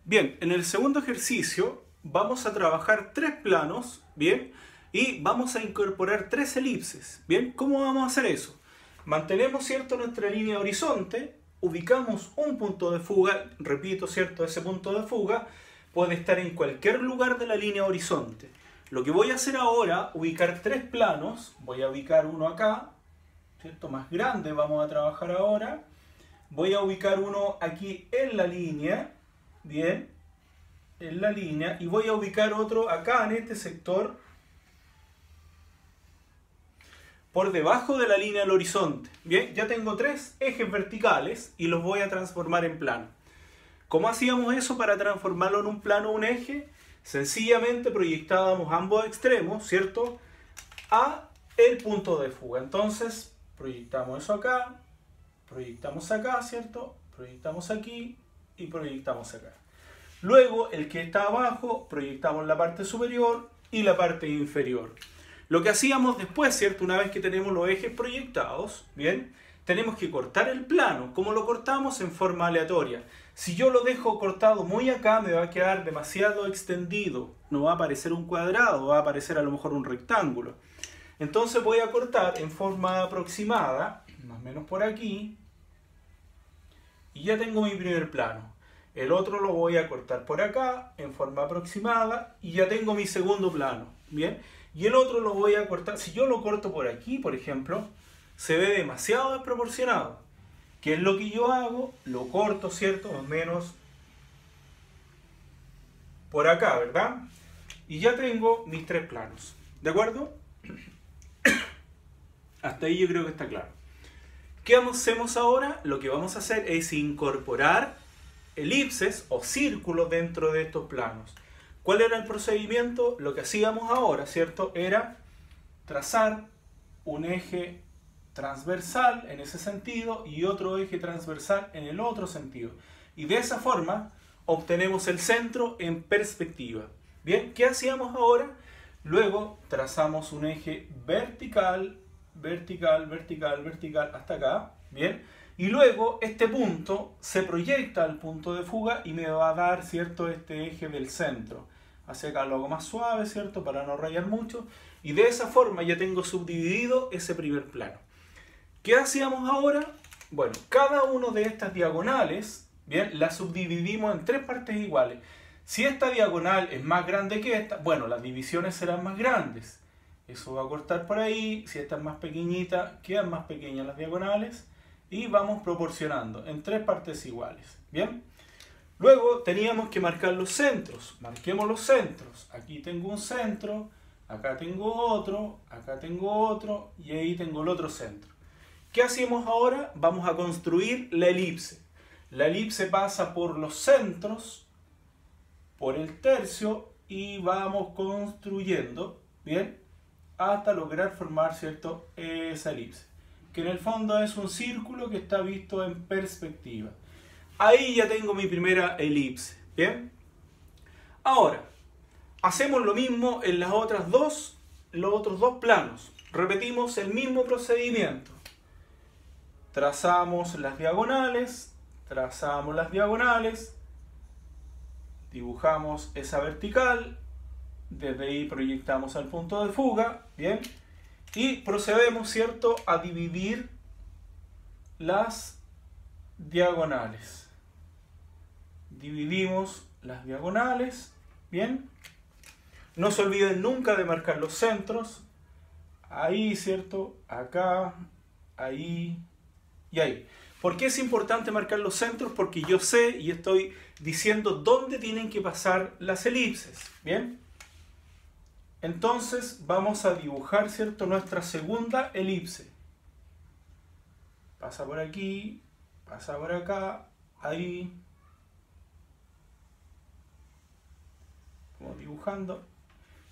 Bien, en el segundo ejercicio vamos a trabajar tres planos, ¿bien? Y vamos a incorporar tres elipses, ¿bien? ¿Cómo vamos a hacer eso? Mantenemos, ¿cierto?, nuestra línea de horizonte, ubicamos un punto de fuga, repito, ¿cierto?, ese punto de fuga puede estar en cualquier lugar de la línea horizonte. Lo que voy a hacer ahora, ubicar tres planos, voy a ubicar uno acá, ¿cierto?, más grande vamos a trabajar ahora. Voy a ubicar uno aquí en la línea, bien, en la línea, y voy a ubicar otro acá en este sector, por debajo de la línea del horizonte. Bien, ya tengo tres ejes verticales y los voy a transformar en plano. ¿Cómo hacíamos eso para transformarlo en un plano, un eje? Sencillamente proyectábamos ambos extremos, ¿cierto?, a el punto de fuga. Entonces, proyectamos eso acá, proyectamos acá, ¿cierto?, proyectamos aquí y proyectamos acá. Luego, el que está abajo, proyectamos la parte superior y la parte inferior. Lo que hacíamos después, ¿cierto?, una vez que tenemos los ejes proyectados, ¿bien?, tenemos que cortar el plano. ¿Cómo lo cortamos? En forma aleatoria. Si yo lo dejo cortado muy acá, me va a quedar demasiado extendido. No va a aparecer un cuadrado, va a aparecer a lo mejor un rectángulo. Entonces voy a cortar en forma aproximada, más o menos por aquí, y ya tengo mi primer plano. El otro lo voy a cortar por acá, en forma aproximada, y ya tengo mi segundo plano, ¿bien? Y el otro lo voy a cortar, si yo lo corto por aquí, por ejemplo, se ve demasiado desproporcionado. ¿Qué es lo que yo hago? Lo corto, ¿cierto?, más o menos por acá, ¿verdad? Y ya tengo mis tres planos, ¿de acuerdo? Hasta ahí yo creo que está claro. ¿Qué hacemos ahora? Lo que vamos a hacer es incorporar elipses o círculos dentro de estos planos. ¿Cuál era el procedimiento? Lo que hacíamos ahora, ¿cierto?, era trazar un eje transversal en ese sentido y otro eje transversal en el otro sentido. Y de esa forma obtenemos el centro en perspectiva. Bien, ¿qué hacíamos ahora? Luego trazamos un eje vertical, vertical, vertical, vertical hasta acá, ¿bien? Y luego este punto se proyecta al punto de fuga y me va a dar, ¿cierto?, este eje del centro. Hacia acá lo hago más suave, ¿cierto?, para no rayar mucho. Y de esa forma ya tengo subdividido ese primer plano. ¿Qué hacíamos ahora? Bueno, cada una de estas diagonales, ¿bien?, las subdividimos en tres partes iguales. Si esta diagonal es más grande que esta, bueno, las divisiones serán más grandes. Eso va a cortar por ahí. Si esta es más pequeñita, quedan más pequeñas las diagonales. Y vamos proporcionando en tres partes iguales. ¿Bien? Luego teníamos que marcar los centros. Marquemos los centros. Aquí tengo un centro, acá tengo otro, y ahí tengo el otro centro. ¿Qué hacemos ahora? Vamos a construir la elipse. La elipse pasa por los centros, por el tercio, y vamos construyendo, ¿bien?, hasta lograr formar, ¿cierto?, esa elipse, que en el fondo es un círculo que está visto en perspectiva. Ahí ya tengo mi primera elipse, ¿bien? Ahora, hacemos lo mismo en los otros dos planos. Repetimos el mismo procedimiento. Trazamos las diagonales, dibujamos esa vertical, desde ahí proyectamos al punto de fuga, ¿bien? Y procedemos, ¿cierto?, a dividir las diagonales. Dividimos las diagonales, ¿bien? No se olviden nunca de marcar los centros. Ahí, ¿cierto?, acá, ahí y ahí. ¿Por qué es importante marcar los centros? Porque yo sé y estoy diciendo dónde tienen que pasar las elipses, ¿bien? Entonces vamos a dibujar, ¿cierto?, nuestra segunda elipse. Pasa por aquí, pasa por acá, ahí. Vamos dibujando.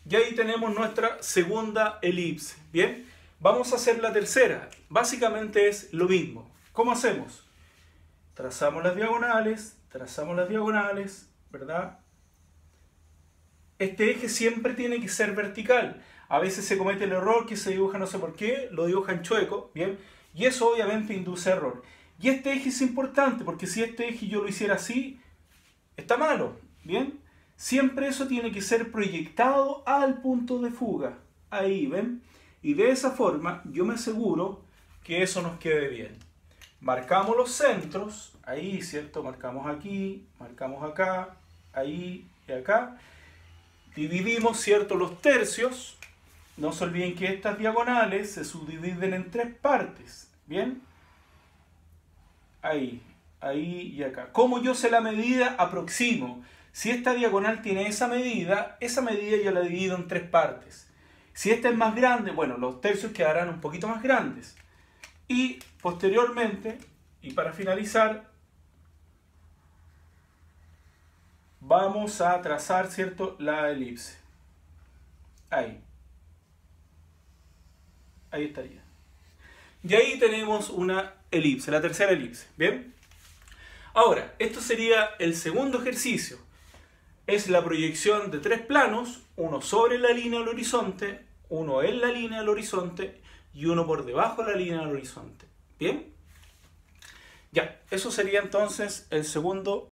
Y ahí tenemos nuestra segunda elipse, ¿bien? Vamos a hacer la tercera. Básicamente es lo mismo. ¿Cómo hacemos? Trazamos las diagonales, ¿verdad? Este eje siempre tiene que ser vertical. A veces se comete el error que se dibuja, no sé por qué, lo dibujan chueco, ¿bien? Y eso obviamente induce error. Y este eje es importante porque si este eje yo lo hiciera así, está malo. ¿Bien? Siempre eso tiene que ser proyectado al punto de fuga. Ahí, ¿ven? Y de esa forma yo me aseguro que eso nos quede bien. Marcamos los centros, ahí, ¿cierto? Marcamos aquí, marcamos acá, ahí y acá. Dividimos, ¿cierto?, los tercios. No se olviden que estas diagonales se subdividen en 3 partes. ¿Bien? Ahí, ahí y acá. ¿Cómo yo sé la medida? Aproximo. Si esta diagonal tiene esa medida yo la divido en 3 partes. Si esta es más grande, bueno, los tercios quedarán un poquito más grandes. Y posteriormente, y para finalizar, vamos a trazar, ¿cierto?, la elipse. Ahí. Ahí estaría. Y ahí tenemos una elipse, la tercera elipse. ¿Bien? Ahora, esto sería el segundo ejercicio. Es la proyección de 3 planos, uno sobre la línea del horizonte, uno en la línea del horizonte y uno por debajo de la línea del horizonte. ¿Bien? Ya, eso sería entonces el segundo